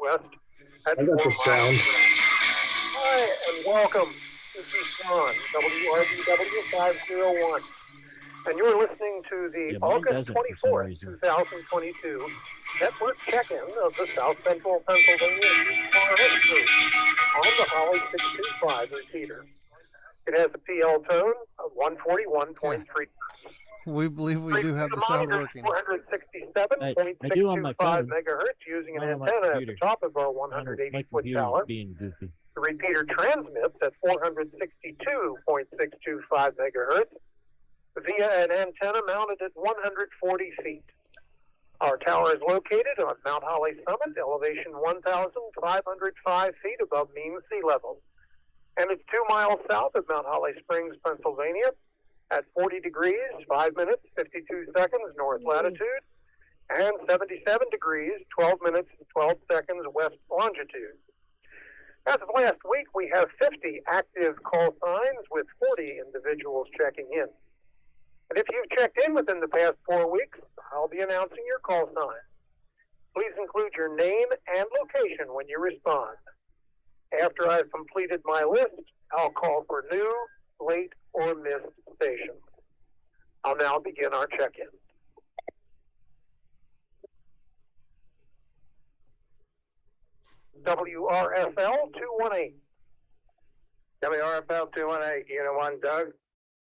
southwest at 4 I got the miles. sound. Hi, and welcome. This is John, WRBW 501. And you're listening to the August 24th, 2022 network check-in of the South Central Pennsylvania GMRS group on the Holly 625 repeater. It has a PL tone of 141.3. We believe we do have the sound working. 467.625 megahertz using an antenna at the top of our 180-foot tower. The repeater transmits at 462.625 megahertz via an antenna mounted at 140 feet. Our tower is located on Mount Holly Summit, elevation 1,505 feet above mean sea level. And it's 2 miles south of Mount Holly Springs, Pennsylvania, at 40 degrees, 5 minutes, 52 seconds north latitude, and 77 degrees, 12 minutes, 12 seconds west longitude. As of last week, we have 50 active call signs with 40 individuals checking in. And if you've checked in within the past 4 weeks, I'll be announcing your call sign. Please include your name and location when you respond. After I've completed my list, I'll call for new, late, or missed stations. I'll now begin our check-in. WRFL 218. WRFL 218, Unit 1, Doug.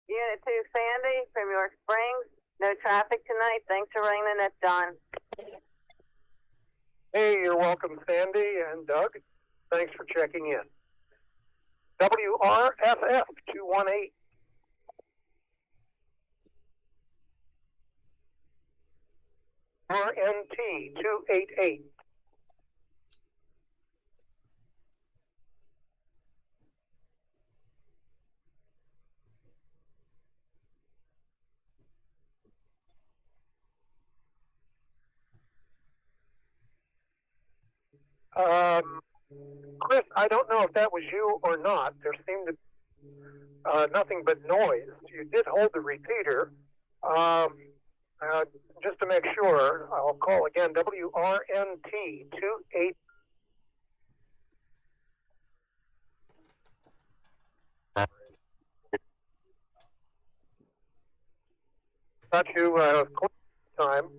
Unit 2, Sandy, from York Springs. No traffic tonight. Thanks for ringing it, Don. Hey, you're welcome, Sandy and Doug. Thanks for checking in. WRFF 218. RNT 288. Chris, I don't know if that was you or not. There seemed to be nothing but noise. You did hold the repeater. Just to make sure, I'll call again. WRNT 28. Got you time.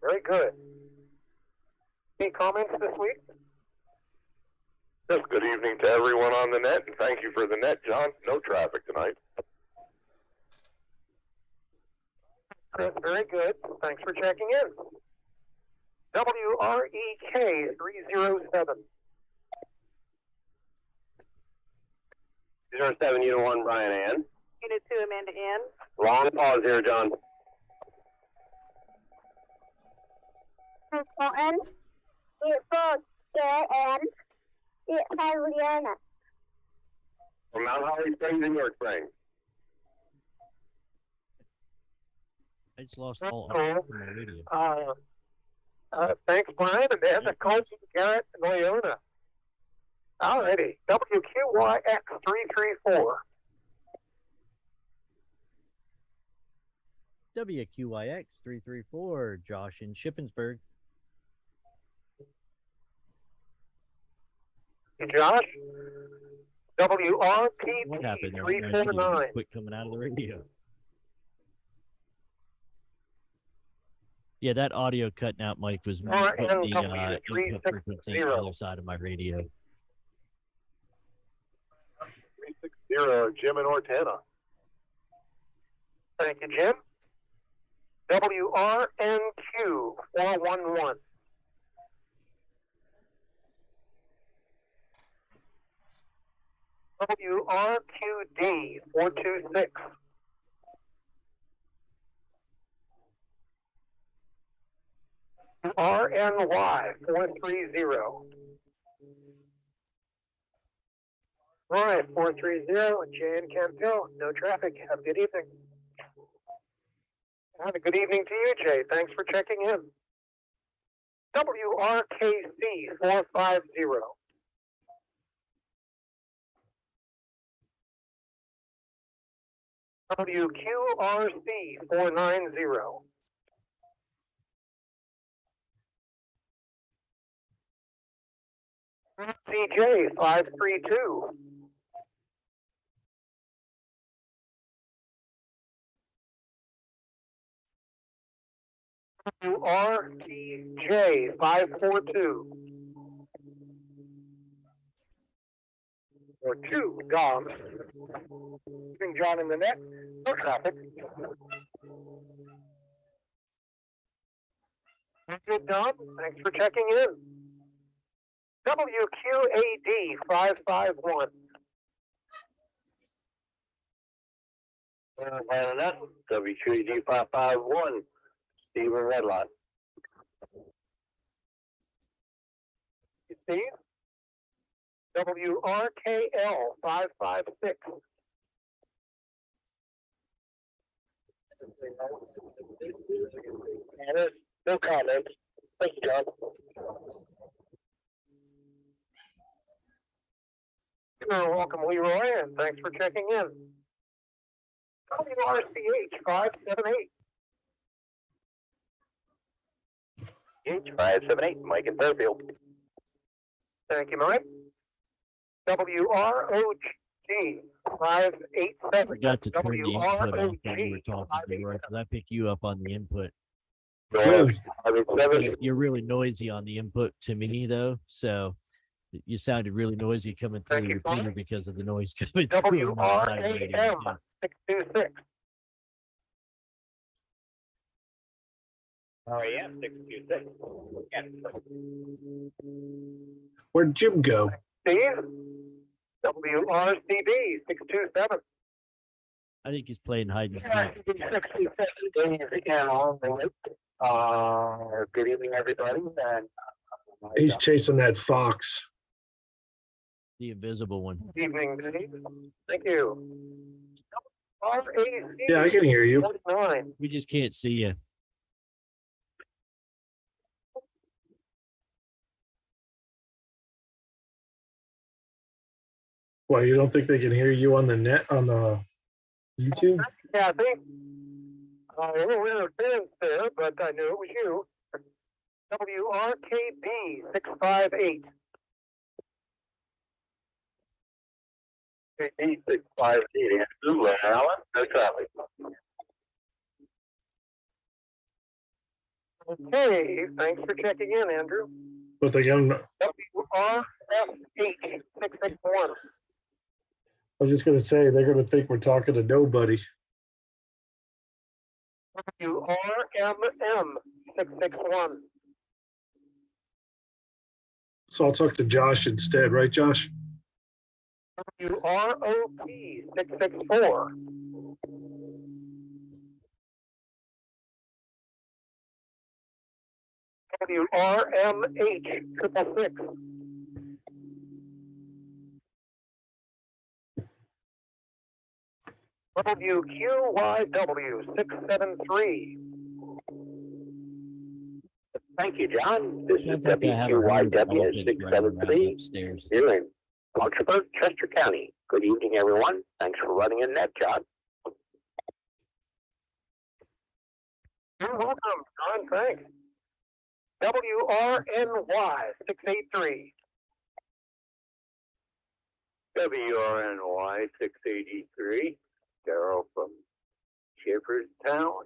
Very good. Any comments this week? Yes, good evening to everyone on the net, and thank you for the net, John. No traffic tonight. Chris, very good. Thanks for checking in. WREK 307. 07, Unit 1, Brian Ann. Unit 2, Amanda Ann. Long pause here, John. N. Unit 4, Ann. Unit 5, Leona. From Mount Holly Springs in York Springs. I just lost all audio from my radio. Thanks, Brian. Amanda, Colton, Garrett, and Leona. Alrighty. WQYX 334. WQYX 334, Josh in Shippensburg. Josh. WRPP What happened there? 349. Quit coming out of the radio. Yeah, that audio cutting out, Mike, was me putting the input frequency on the other side of my radio. 360, Jim and Ortana. Thank you, Jim. WRNQ 411. WRQD 426. RNY 430. Right, 430, Jan Canfield. No traffic. Have a good evening. Have a good evening to you, Jay. Thanks for checking in. WRKC 450. WQRC 490. CJ 532. RTJ 542. Or two dogs. Keeping John in the net. No traffic. Good, Don. Thanks for checking in. WQAD 551. WQAD 551. Stephen Redlot. Steve? WRKL 556. No comments. Thank you, John. You're welcome, Leroy, and thanks for checking in. WRCH 578. H578, Mike in Fairfield. Thank you, Mike. WROG 587. Forgot to turn the input off while you were talking, Leroy, because I pick you up on the input. You're really noisy on the input to me, though, so you sounded really noisy coming through the repeater because of the noise coming through. WRAM 626. RAM 626. Where'd Jim go? Steve? WRCB 627. I think he's playing hide and seek. 67 days again on the list. Good evening, everybody. And, He's chasing that fox. The invisible one. Good evening, Steve. Thank you. RAC Yeah, I can hear you. 49. We just can't see you. Why, you don't think they can hear you on the net, on the YouTube? Yeah, I think a little interference there, but I knew it was you. WRKB 658. E658, Alan, no traffic. Okay, thanks for checking in, Andrew. But they can, WRF 661. I was just gonna say, they're gonna think we're talking to nobody. WRMM 661. So I'll talk to Josh instead, right, Josh? WROP 664. WRMH 666. WQYW 673. Thank you, John. This is Sounds like I have a herd of WQYW elephants running around 673 upstairs. here in Lawrenceburg, Chester County. Good evening, everyone. Thanks for running in that, John. You're welcome, John. Thanks. WRNY 683. WRNY 683. Daryl from Shepherdstown.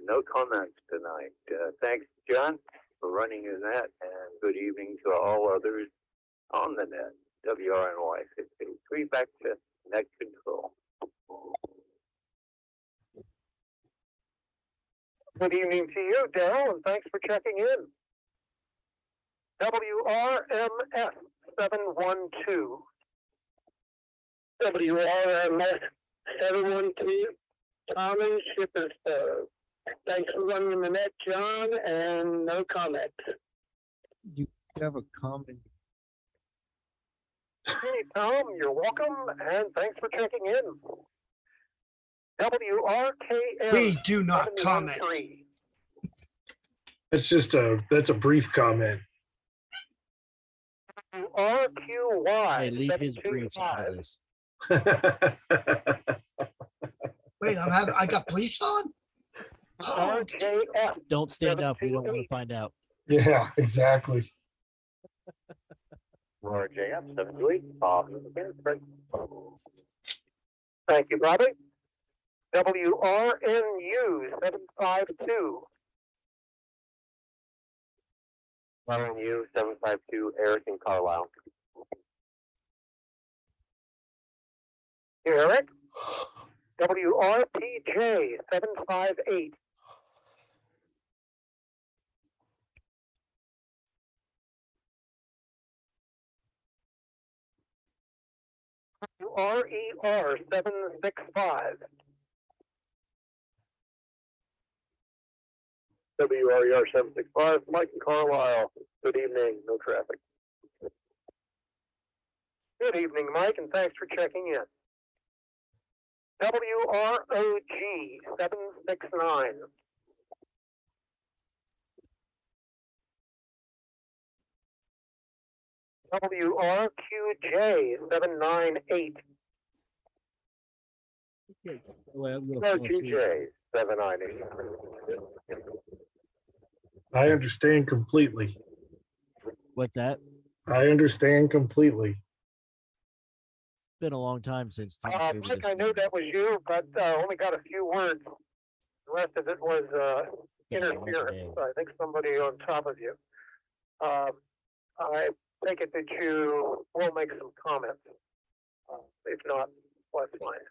No comments tonight. Thanks, John, for running in that, and good evening to all others on the net. WRNY 683. Back to net control. Good evening to you, Daryl, and thanks for checking in. WRMS 712. WRMS 712. Thomas Shippersburg. Thanks for running the net, John, and no comments. You have a comment. Hey, Tom, you're welcome, and thanks for checking in. WRKM. We do not comment. 713. That's a brief comment. RQY. Hey, leave his briefs out of 725. this. Wait, I got briefs on? Oh, RJF. Don't stand up. We don't want to find out. Yeah, exactly. WRJF 728, Bob. Thank you, Bobby. WRNU 752. RNU 752, Eric and Carlisle. Eric. WRPJ 758. WRER 765. WRER 765, Mike and Carlisle. Good evening, no traffic. Good evening, Mike, and thanks for checking in. WROG 769. WRQJ 798. WRQJ 798. I understand completely. What's that? I understand completely. Been a long time since Tom showed Mike, us. I know that was you, but only got a few words. The rest of it was interference. I think somebody on top of you. I take it that you will make some comments. If not, well, that's fine.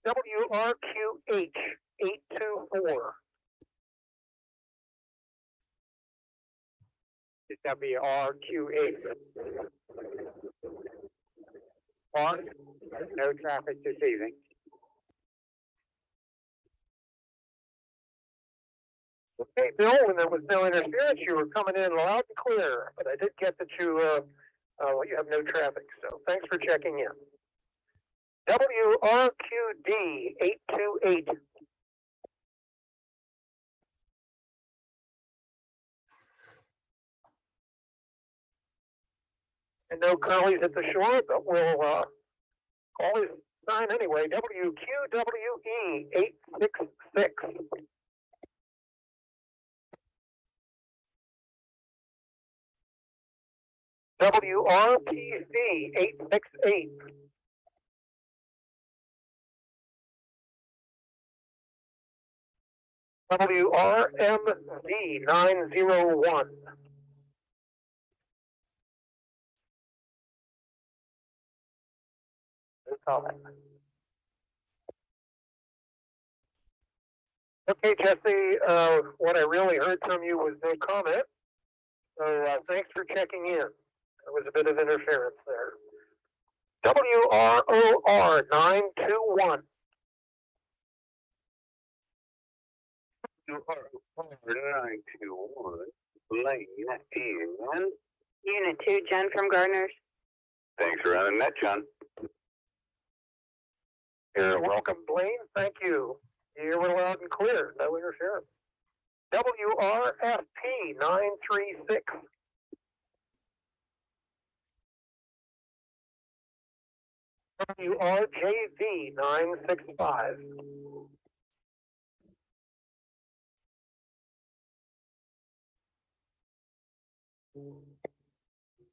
WRQH 824. WRQH. No traffic this evening. Okay, Bill, when there was no interference, you were coming in loud and clear, but I did get that you have no traffic, so thanks for checking in. WRQD 828. And no curlies at the shore, but we'll call his sign anyway. WQWE 866. WRPC 868. WRMZ 901. Okay, Jesse, what I really heard from you was no comment. So thanks for checking in. There was a bit of interference there. WROR 921. WROR 921, Blaine and Unit 2, Jen from Gardner's. thanks for running that, John. You're welcome, Blaine. Thank you. You were loud and clear. No interference. WRFP 936. WRJV 965.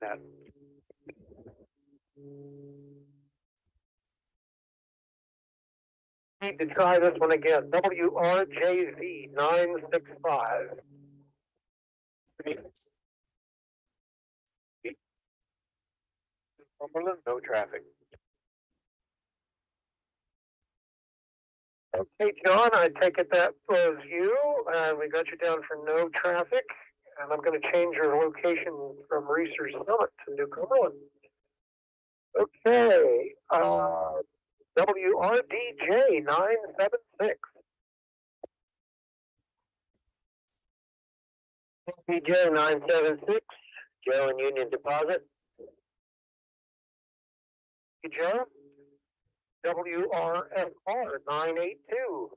That. Need to try this one again. WRJV 965. No traffic. Okay, John, I take it that was you. We got you down for no traffic. And I'm going to change your location from Research Summit to New Cumberland. Okay. WRDJ 976. DJ 976, Joe and Union Deposit. Hey, Joe. WRFR 982.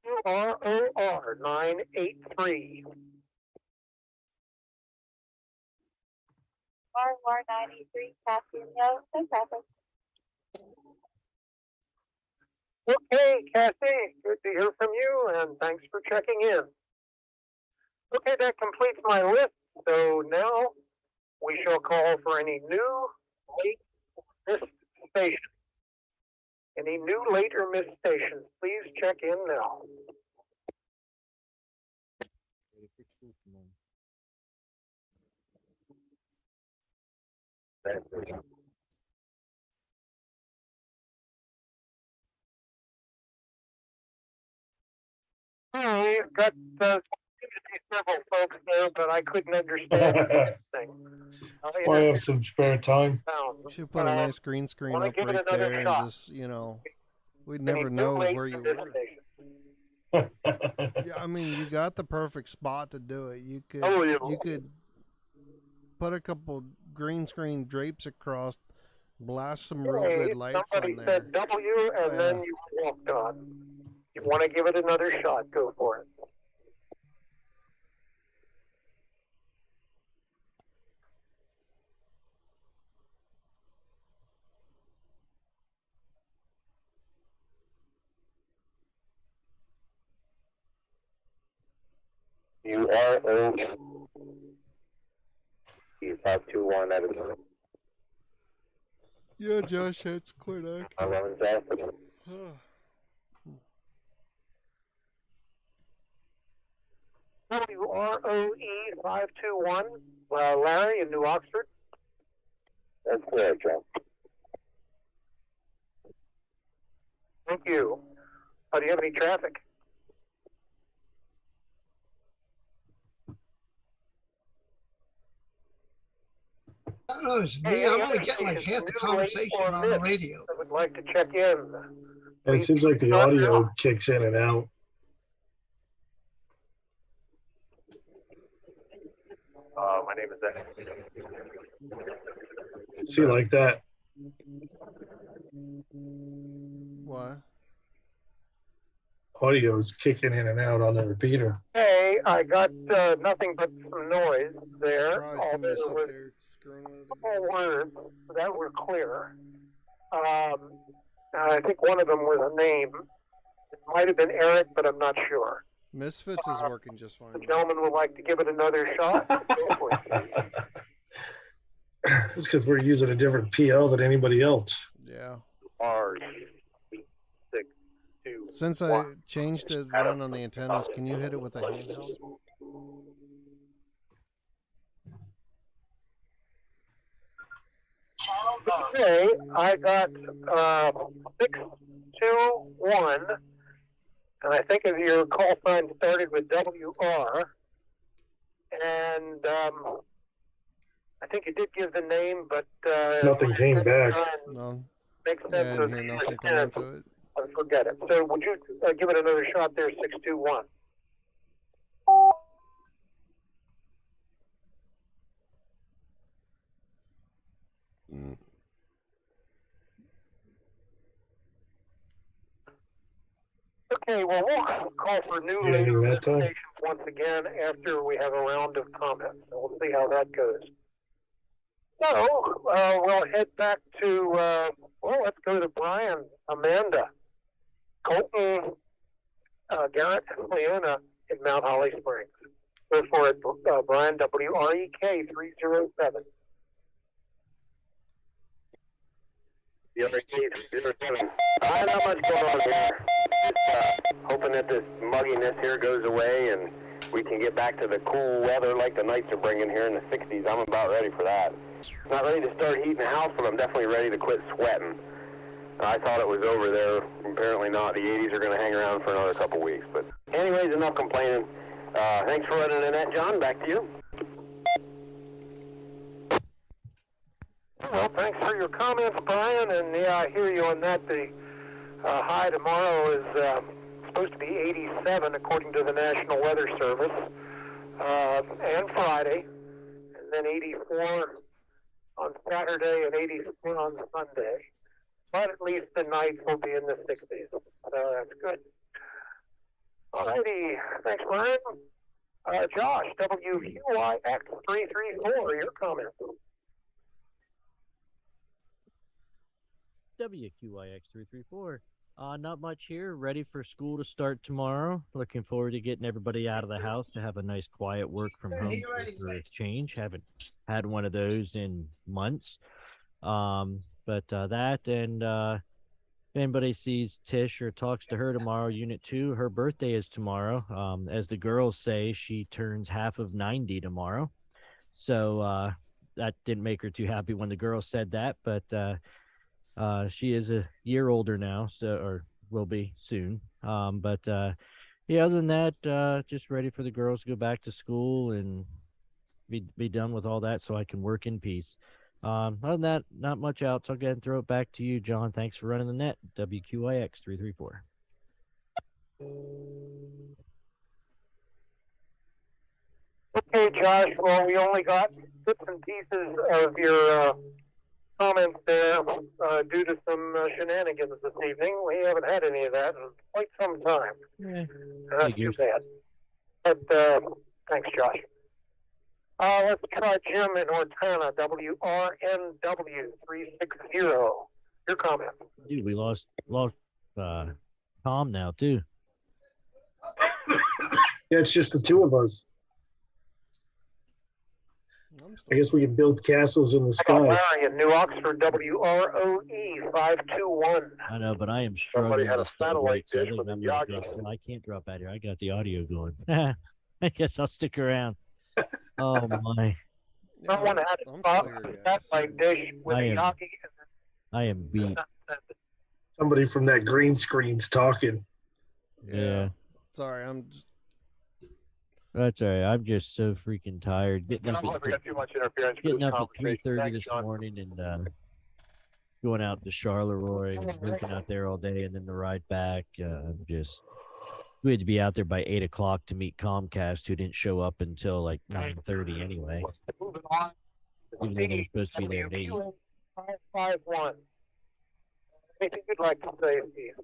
WROR 983. ROR 93, Cassian Hill, no traffic. Okay, Cassie, good to hear from you, and thanks for checking in. Okay, that completes my list. So now we shall call for any new, late, missed stations. Any new, late, or missed stations, please check in now. I've got several folks there, but I couldn't understand anything. I have some spare time. You should put a nice green screen up right there and just, you know, we'd never know where you were. Yeah, I mean, you got the perfect spot to do it. You could put a couple green screen drapes across, blast some real good lights on there. Somebody said W, and then you walked on. You want to give it another shot, go for it. You are over. 521 at a time. Yeah, Josh, that's quite accurate. WROE 521, Larry in New Oxford. That's correct, John. Thank you. Do you have any traffic? I don't know, it's me. I'm only getting like half the conversation on the radio. I would like to check in. It seems like the audio kicks in and out. My name is Zach. See, like that. What? Audio's kicking in and out on the repeater. Hey, I got nothing but some noise there. Probably somebody sit there screwing with it. All words that were clear. I think one of them was a name. It might have been Eric, but I'm not sure. Misfits is working just fine. The gentleman would like to give it another shot. It's because we're using a different PL than anybody else. Yeah. R621. Since I changed it around on the antennas, can you hit it with a handheld? Okay, I got 621, and I think of your call sign started with WR, and I think you did give the name, but Nothing came back. No. Makes sense. Yeah, I didn't hear nothing come into it. Forget it. So would you give it another shot there, 621? Okay, well, we'll call for new later stations once again after we have a round of comments. So we'll see how that goes. So we'll head back to, let's go to Brian, Amanda, Colton, Garrett, and Leona in Mount Holly Springs. Go for it, Brian, WREK 307. Not much going on here. Just hoping that this mugginess here goes away and we can get back to the cool weather like the nights are bringing here in the 60s. I'm about ready for that. Not ready to start heating the house, but I'm definitely ready to quit sweating. I thought it was over there. Apparently not. The 80s are going to hang around for another couple weeks. But anyways, enough complaining. Thanks for running the net, John. Back to you. Well, thanks for your comments, Brian. And yeah, I hear you on that. The high tomorrow is supposed to be 87 according to the National Weather Service, and Friday, and then 84 on Saturday and 84 on Sunday. But at least the nights will be in the 60s. So that's good. All righty. Thanks, Brian. Josh, WQIX334, your comments. WQIX 334. Not much here. Ready for school to start tomorrow. Looking forward to getting everybody out of the house to have a nice quiet work from home for a change. Haven't had one of those in months. But that and if anybody sees Tish or talks to her tomorrow, Unit 2, her birthday is tomorrow. As the girls say, she turns half of 90 tomorrow. So that didn't make her too happy when the girls said that, but she is a year older now, so or will be soon. But yeah, other than that, just ready for the girls to go back to school and be done with all that, so I can work in peace. Other than that, not much else. I'll go ahead and throw it back to you, John. Thanks for running the net. WQIX 334. Okay, Josh. Well, we only got bits and pieces of your comments there due to some shenanigans this evening. We haven't had any of that in quite some time. Not too bad. But thanks, Josh. Let's try Jim in Ortana, WRNW 360. Your comment. Dude, we lost Tom now too. Yeah, it's just the two of us. I guess we can build castles in the sky. Larry in New Oxford, WROE 521. I know, but I am struggling to satellite dish with the I can't drop out here. I got the audio going. I guess I'll stick around. Oh my! Someone had a satellite dish with a Yaki. I am beat. Somebody from that green screen's talking. Yeah. Sorry, I'm just. That's all right. I'm just so freaking tired. Getting up at 3:30 this morning and going out to Charleroi and working out there all day, and then the ride back. We had to be out there by 8 o'clock to meet Comcast, who didn't show up until like 9:30 anyway. Even though they were supposed to be there at 8. 551. Anything you'd like to say, Steve?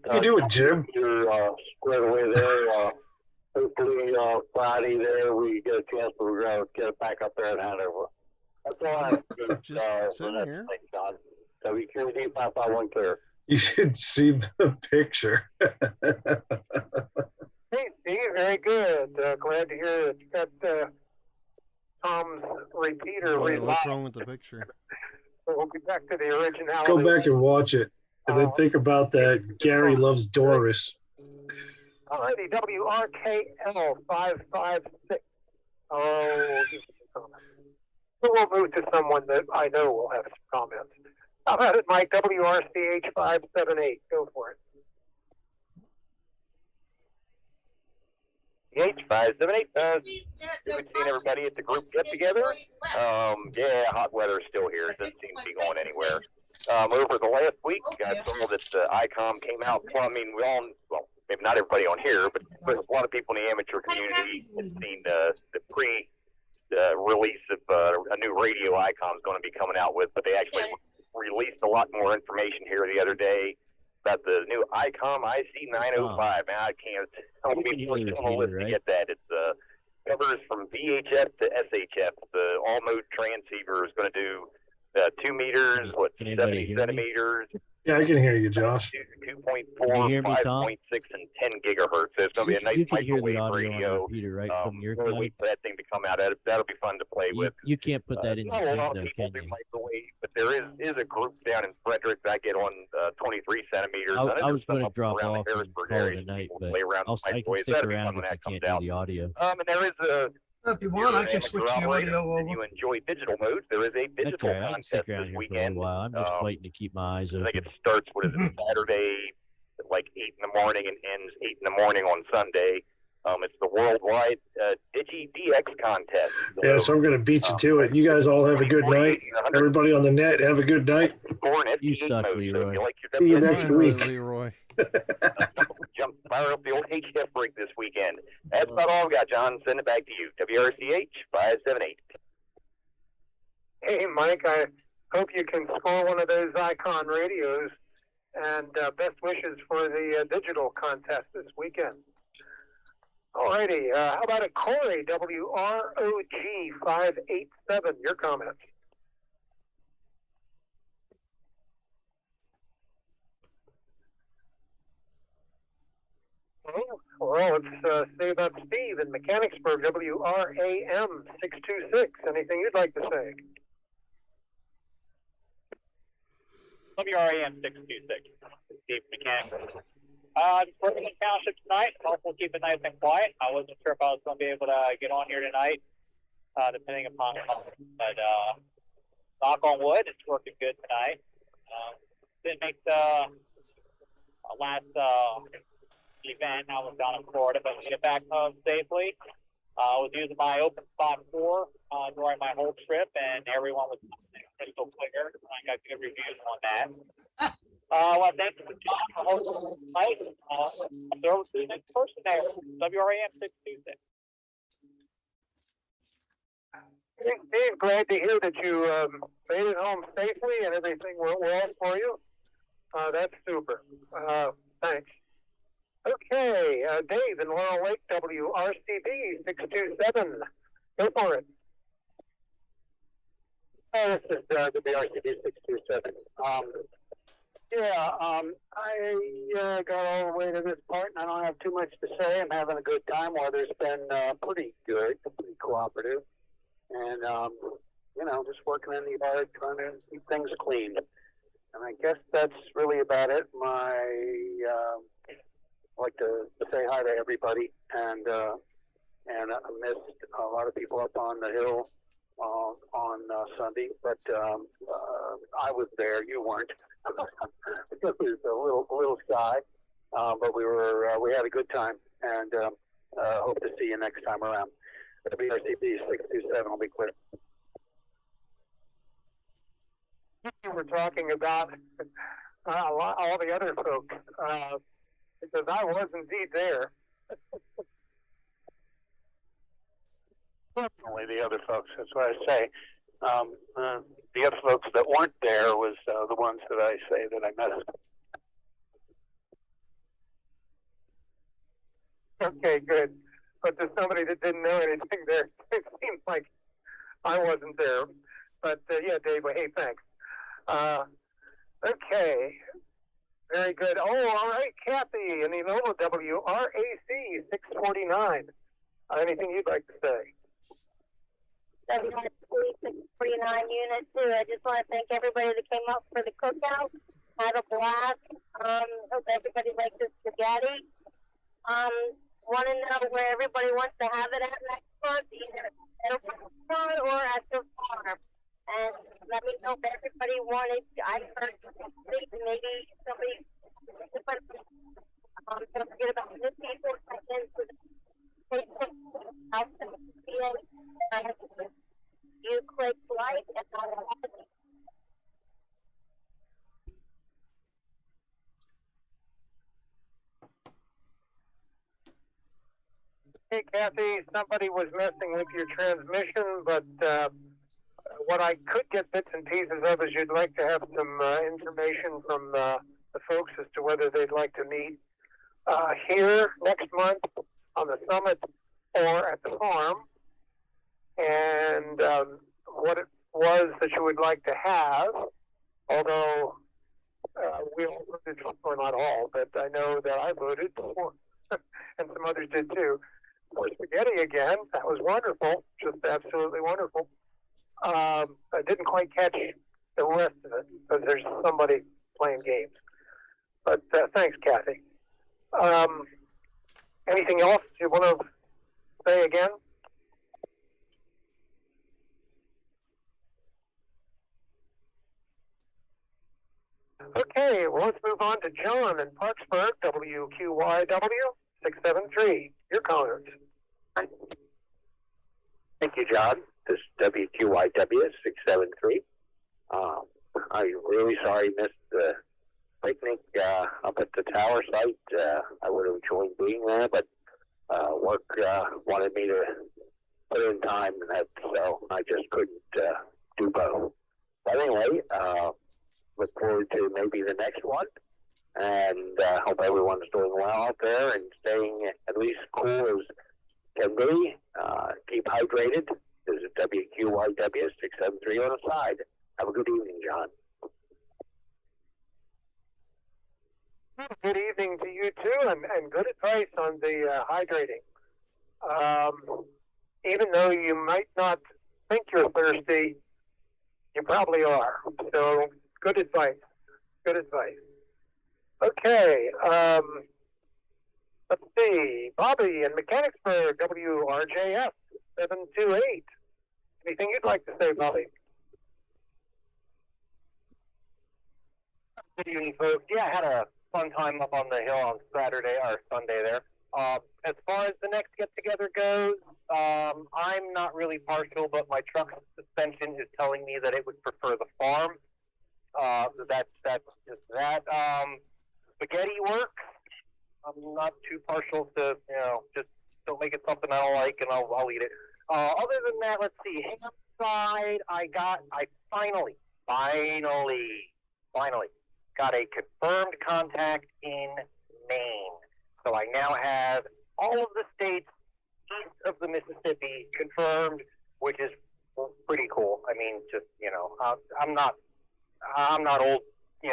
How you doing, Jim? You're squared away there. Hopefully Friday there we get a chance to get it back up there in Hanover. That's all I have to do. Just sitting here. John. WQD 551 clear. You should see the picture. Hey, Steve, very good. Glad to hear that you got Tom's repeater. What's wrong with the picture? We'll be back to the originality. Go back and watch it. And then think about that. Gary loves Doris. Alrighty, WRKL 556. Oh, so we'll move to someone that I know will have some comments. How about it, Mike? WRCH 578. Go for it. H578. Good seeing everybody at the group get together. Yeah, hot weather's still here. It doesn't seem to be going anywhere. Over the last week, I saw that Icom came out. Well, I mean, well, maybe not everybody on here, but a lot of people in the amateur community have seen the release of a new radio Icom is going to be coming out with, but they actually released a lot more information here the other day about the new Icom IC905. Man, I'll be first on the list to get that. It's covers from VHF to SHF. The all-mode transceiver is going to do 2 meters, 70 centimeters. Yeah, I can hear you, Josh. 2.4, 5.6, and 10 gigahertz. So it's going to be a nice microwave radio. Really wait for that thing to come out. That'll be fun to play with. You can't put that in the a lot of people do microwave, but there is a group down in Frederick that get on 23 centimeters. I was going to drop off and call it a night, but I can stick around if I can't do the audio. And there is a... If you want, I can switch the audio over. If you enjoy digital modes, there is a digital contest this weekend. I'm just waiting to keep my eyes open. I think it starts, Saturday at like 8 in the morning and ends 8 in the morning on Sunday. It's the worldwide DigiDX contest. So I'm going to beat you to it. You guys all have a good night. Everybody on the net, have a good night. You suck, Leroy. See you next week. Leroy. Fire up the old HF break this weekend. That's about all I've got, John. Send it back to you. WRCH 578. Hey, Mike, I hope you can score one of those Icon radios, and best wishes for the digital contest this weekend. Alrighty, how about a Corey, WROG 587, your comments? Well, it's Save Up Steve in Mechanicsburg, WRAM 626. Anything you'd like to say? WRAM 626. Steve Mechanicsburg. Just working in township tonight. Hopefully keep it nice and quiet. I wasn't sure if I was going to be able to get on here tonight, depending upon, but knock on wood, it's working good tonight. Didn't make the last event. I was down in Florida, but we get back home safely. I was using my open spot 4 during my whole trip, and everyone was crystal clear. I got good reviews on that. Well, thank you for hosting tonight. There was the next person there, WRAM 626. Steve, glad to hear that you made it home safely and everything went well for you. That's super. Thanks. Okay, Dave in Laurel Lake, WRCB 627. Go for it. This is WRCB 627. I got all the way to this part, and I don't have too much to say. I'm having a good time. Weather's been pretty good, pretty cooperative. And, just working in the yard, trying to keep things clean. And I guess that's really about it. I'd like to say hi to everybody. And I missed a lot of people up on the hill on Sunday. But I was there. You weren't. It was a little shy. But we had a good time. And hope to see you next time around. WRCB 627 will be clear. You were talking about all the other folks, because I was indeed there. Only the other folks, that's what I say. The other folks that weren't there was the ones that I say that I missed. Okay, good. But there's somebody that didn't know anything there. It seems like I wasn't there. But yeah, Dave, hey, thanks. Okay. Very good. Oh, all right, Kathy in Enola, WRAC 649. Anything you'd like to say? WRAC 649 Unit 2. I just want to thank everybody that came up for the cookout. Had a blast. Hope everybody likes the spaghetti. Want to know where everybody wants to have it at next month, either at a restaurant or at the farm. And let me know if everybody wanted. I heard maybe somebody. Don't forget about the people. I have you click like and I'll have it. Hey, Kathy, somebody was messing with your transmission, but what I could get bits and pieces of is you'd like to have some information from the folks as to whether they'd like to meet here next month on the summit or at the farm, and what it was that you would like to have, although we all voted for, not all, but I know that I voted for, and some others did too, for spaghetti again. That was wonderful, just absolutely wonderful. I didn't quite catch the rest of it because there's somebody playing games. But thanks, Kathy. Anything else you want to say again? Okay, well, let's move on to John in Parksburg, WQYW 673. Your comments. Thank you, John. This is WQYW 673. I'm really sorry I missed the picnic up at the tower site. I would have enjoyed being there, but work wanted me to put in time, and that, so I just couldn't do both. But anyway, look forward to maybe the next one, and hope everyone's doing well out there and staying at least cool as can be. Keep hydrated. This is WQYW 673 on the side. Have a good evening, John. Good evening to you too, and good advice on the hydrating. Even though you might not think you're thirsty, you probably are. So good advice. Good advice. Okay. Let's see. Bobby in Mechanicsburg, WRJF 728. Anything you'd like to say, Bobby? Good evening, folks. Yeah, I had a fun time up on the hill on Saturday or Sunday there. As far as the next get-together goes, I'm not really partial, but my truck suspension is telling me that it would prefer the farm. That's just that. Spaghetti works. I'm not too partial to, just don't make it something I don't like, and I'll eat it. Other than that, let's see. Ham side, I finally got a confirmed contact in Maine. So I now have all of the states east of the Mississippi confirmed, which is pretty cool. I mean, just, I'm not old,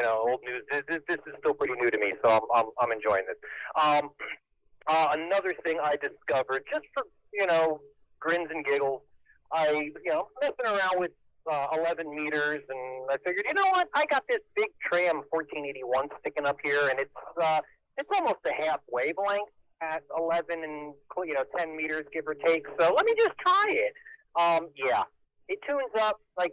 old news. This is still pretty new to me, so I'm enjoying this. Another thing I discovered, just for, grins and giggles, messing around with 11 meters, and I figured, you know what? I got this big Tram 1481 sticking up here, and it's almost a half wavelength at 11 and 10 meters, give or take. So let me just try it. Yeah, it tunes up like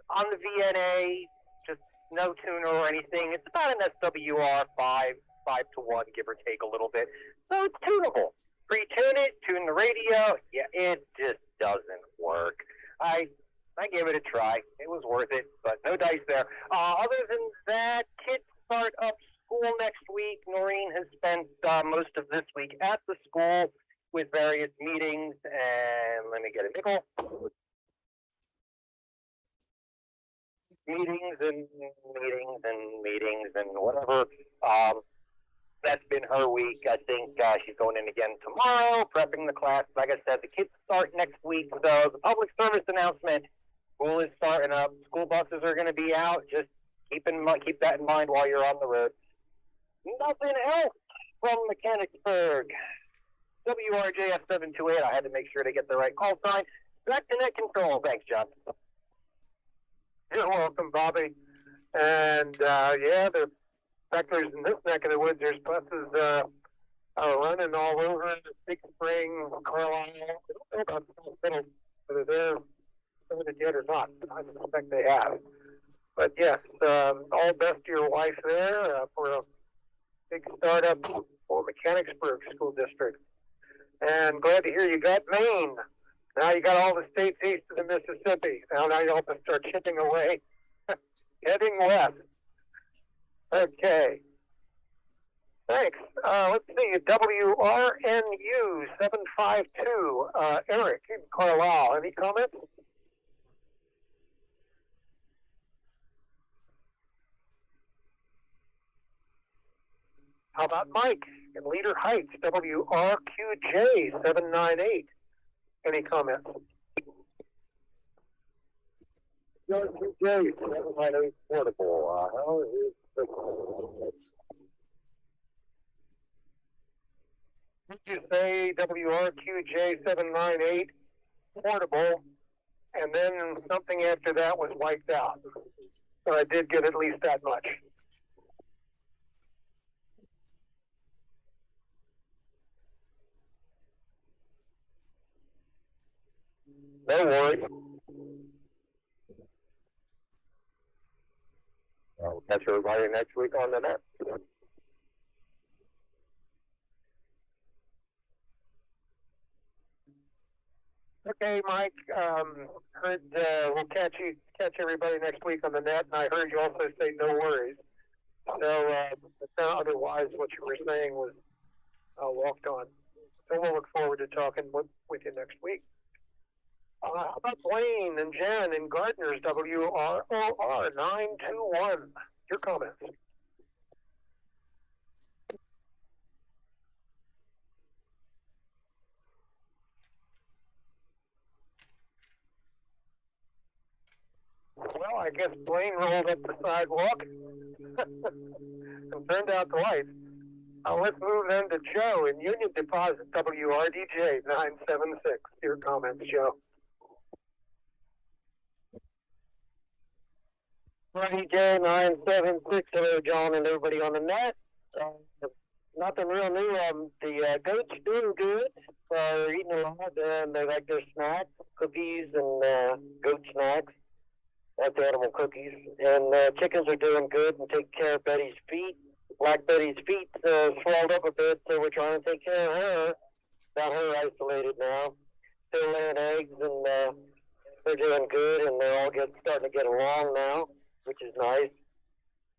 on the VNA, just no tuner or anything. It's about an SWR 5-to-1, give or take a little bit. So it's tunable. Pre-tune it, tune the radio. Yeah, it just doesn't work. I gave it a try. It was worth it, but no dice there. Other than that, kids start up school next week. Noreen has spent most of this week at the school with various meetings, and let me get a nickel. Meetings and whatever. That's been her week. I think she's going in again tomorrow, prepping the class. Like I said, the kids start next week. So the public service announcement, school is starting up. School buses are going to be out. Just keep that in mind while you're on the road. Nothing else from Mechanicsburg. WRJF 728. I had to make sure to get the right call sign. Back to net control. Thanks, John. You're welcome, Bobby. And the sectors in this neck of the woods, there's buses are running all over Big Spring, Carlisle. I don't know about the hospital, whether they're started yet or not. I suspect they have. But yes, all best to your wife there for a big startup for Mechanicsburg School District. And glad to hear you got Maine. Now you got all the states east of the Mississippi. Now you'll have to start chipping away, heading west. Okay. Thanks. Let's see. WRNU 752. Eric in Carlisle. Any comments? How about Mike in Leader Heights? WRQJ 798. Any comments? WRQJ 798 portable. How is the... Did you say WRQJ 798 portable, and then something after that was wiped out? So I did get at least that much. No worries. I'll catch everybody next week on the net. Okay, Mike. Heard we'll catch everybody next week on the net, and I heard you also say no worries. So otherwise, what you were saying was walked on. So we'll look forward to talking with you next week. How about Blaine and Jen and Gardner's WROR 921? Your comments. I guess Blaine rolled up the sidewalk and turned out the lights. Let's move then to Joe in Union Deposit, WRDJ 976. Your comments, Joe. RDJ 976. Hello, John, and everybody on the net. Nothing real new. The goats doing good. They're eating a lot, and they like their snacks, cookies, and goat snacks. That's animal cookies. And chickens are doing good and taking care of Betty's feet. Black Betty's feet swelled up a bit, so we're trying to take care of her. Got her isolated now. Still laying eggs, and they're doing good, and they're all starting to get along now, which is nice.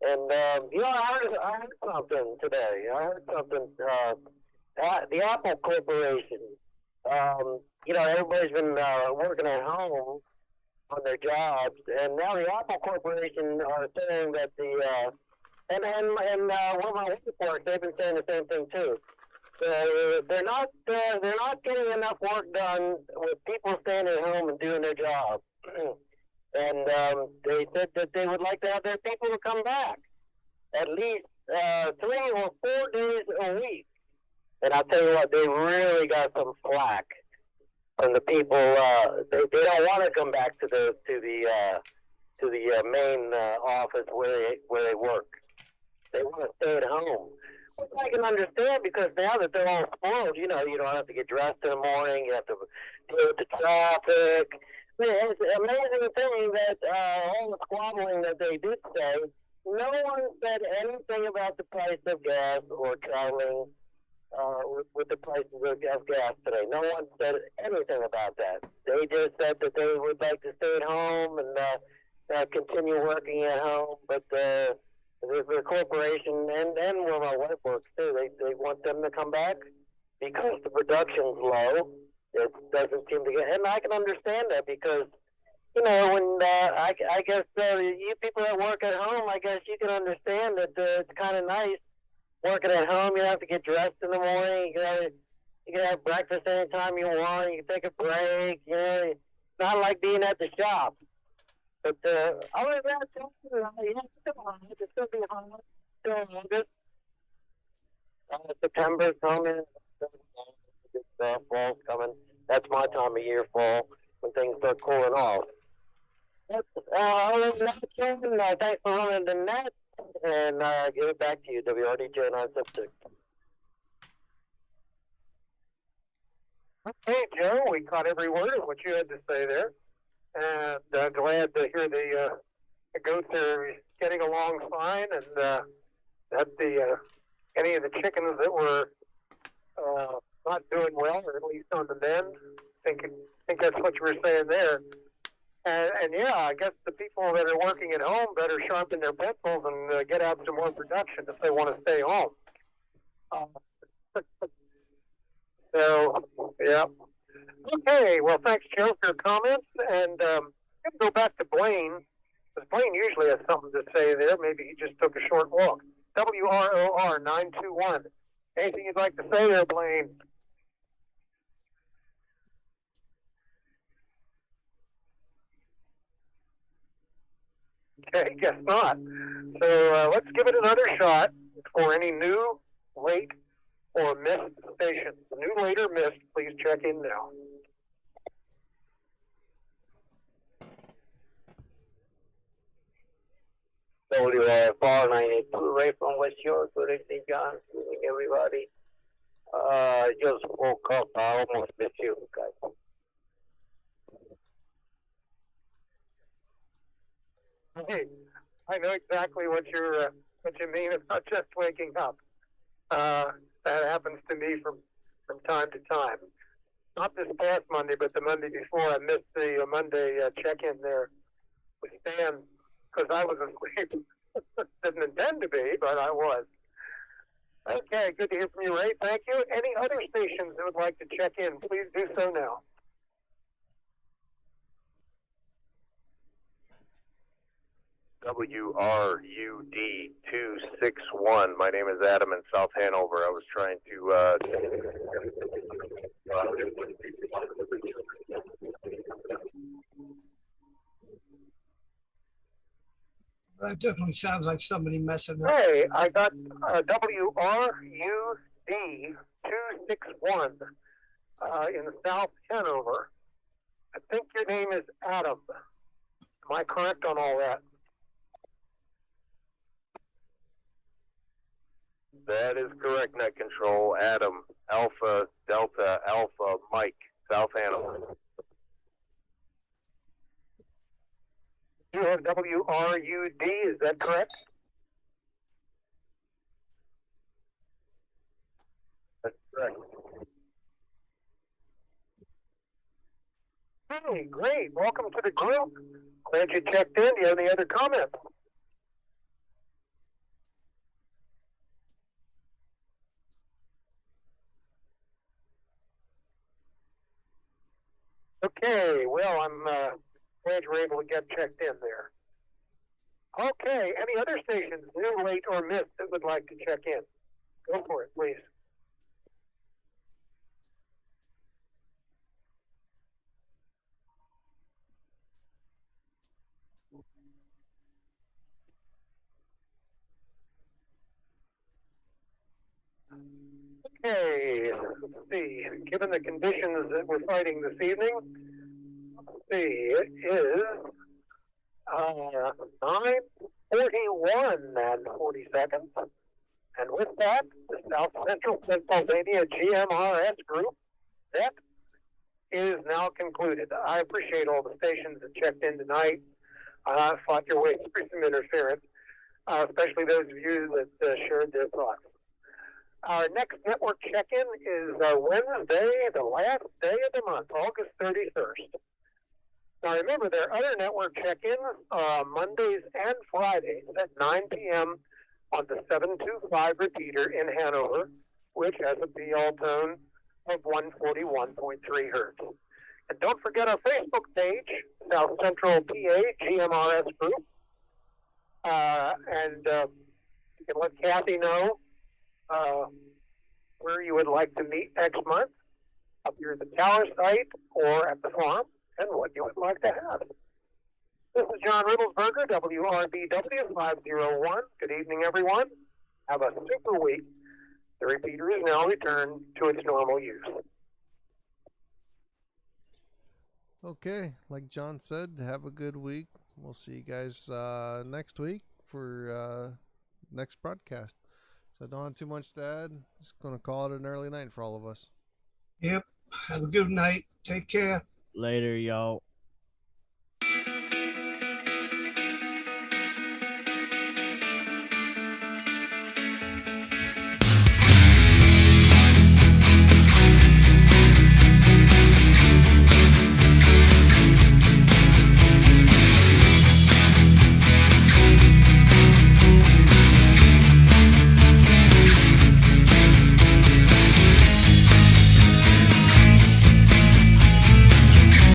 And you know, I heard something today. I heard something. The Apple Corporation. You know, everybody's been working at home on their jobs, and now the Apple Corporation are saying that the and where my wife works, they've been saying the same thing too. They're not getting enough work done with people standing at home and doing their job. And they said that they would like to have their people to come back at least 3 or 4 days a week. And I'll tell you what, they really got some flack from the people. They don't want to come back to the main office where they work. They want to stay at home, which I can understand, because now that they're all spoiled, you know, you don't have to get dressed in the morning. You have to deal with the traffic. I mean, it's an amazing thing that all the squabbling that they did say, no one said anything about the price of gas or traveling with the prices of gas today. No one said anything about that. They just said that they would like to stay at home and continue working at home. But the corporation and where my wife works too, they want them to come back because the production's low. It doesn't seem to get, and I can understand that, because, you know, when I guess you people that work at home, I guess you can understand that it's kind of nice working at home. You don't have to get dressed in the morning. You can have breakfast anytime you want. You can take a break. You know, it's not like being at the shop. But other than that, it's still be hot. Still August. September's coming. Fall's coming. That's my time of year, fall, when things start cooling off. Other than that, Kevin, thanks for running the net, and give it back to you, WRDJ 976. Okay, Joe, we caught every word of what you had to say there, and glad to hear the goats are getting along fine, and that any of the chickens that were not doing well, or at least on the mend. I think that's what you were saying there. And yeah, I guess the people that are working at home better sharpen their pencils and get out some more production if they want to stay home. So, yeah. Okay, well, thanks, Joe, for your comments. And go back to Blaine, because Blaine usually has something to say there. Maybe he just took a short walk. WROR 921. Anything you'd like to say there, Blaine? Okay, guess not. So let's give it another shot for any new, late, or missed stations. New, late, or missed, please check in now. WFR 982, right from West Shore. Good evening, John. Good evening, everybody. Just woke up. I almost missed you guys. Hey, I know exactly what you mean about just waking up. That happens to me from time to time. Not this past Monday, but the Monday before. I missed the Monday check-in there with Stan because I was asleep. Didn't intend to be, but I was. Okay, good to hear from you, Ray. Thank you. Any other stations that would like to check in, please do so now. WRUD 261. My name is Adam in South Hanover. I was trying to that definitely sounds like somebody messing up. Hey, I got WRUD261 in South Hanover. I think your name is Adam. Am I correct on all that? That is correct, Net Control. Adam, Alpha, Delta, Alpha, Mike, South Hanover. You have WRUD, is that correct? That's correct. Hey, great. Welcome to the group. Glad you checked in. Do you have any other comments? Okay, well, I'm glad you were able to get checked in there. Okay, any other stations, new, late, or missed, that would like to check in? Go for it, please. Okay, let's see. Given the conditions that we're fighting this evening, let's see, it is 9:41 and 40 seconds. And with that, the South Central Pennsylvania GMRS group, that is now concluded. I appreciate all the stations that checked in tonight, fought your way through some interference, especially those of you that shared their thoughts. Our next network check-in is Wednesday, the last day of the month, August 31st. Now remember, there are other network check-ins Mondays and Fridays at 9 p.m. on the 725 repeater in Hanover, which has a PL tone of 141.3 hertz. And don't forget our Facebook page, South Central PA GMRS Group. And you can let Kathy know where you would like to meet next month, up here at the tower site or at the farm, and what you would like to have. This is John Riddlesberger, WRBW 501. Good evening, everyone. Have a super week. The repeater is now returned to its normal use. Okay, like John said, have a good week. We'll see you guys next week for next broadcast. So I don't have too much to add. Just going to call it an early night for all of us. Yep. Have a good night. Take care. Later, y'all.